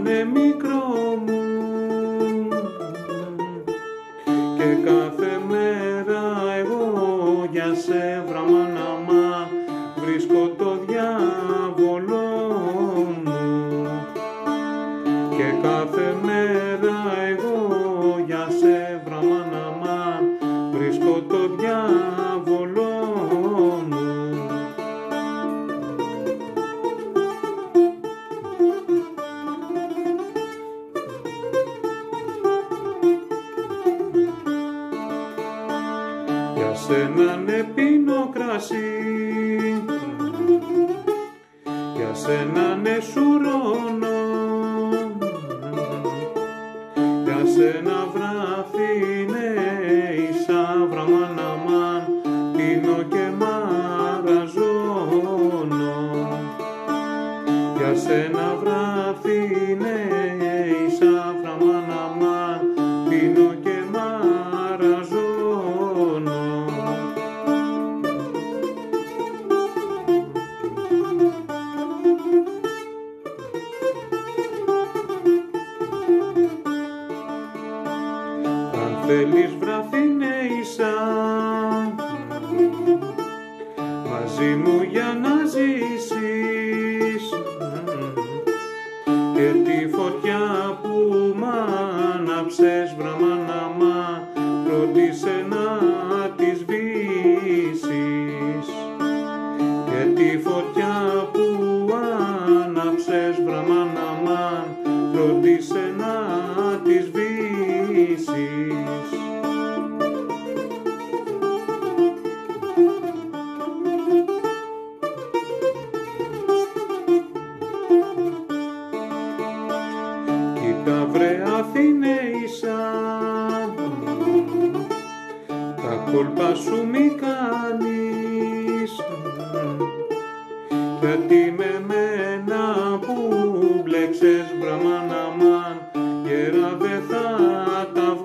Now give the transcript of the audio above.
είναι μικρό μου και κάθε μέρα εγώ για σε βραμάναμα βρίσκω το διάβολο μου και κάθε μέρα εγώ για σε βραμάναμα βρίσκω το διάβολο μου. Για σένα ναι πίνω κρασί, για σένα ναι σουρώνω, για σένα βράδυ ναι ίσα βραμάναμαν πίνω και μαραζώνω, για σένα βράδυ ναι ίσα βραμάναμαν πίνω και μαραζώνω. Αν θέλεις βραθυνέισα μαζί μου για να ζήσεις και τη φωτιά που μ' άναψες βραμάναμα φρόντισε να τη σβήσεις και τη φωτιά που άναψες βραμάναμα φρόντισε να τη σβήσεις. Κοίτα βρε Αθηναίησα, τα κόλπα σου μη κάνεις, γιατί με μένα που μπλέξες βραμάναμαν γέρα δε θα τα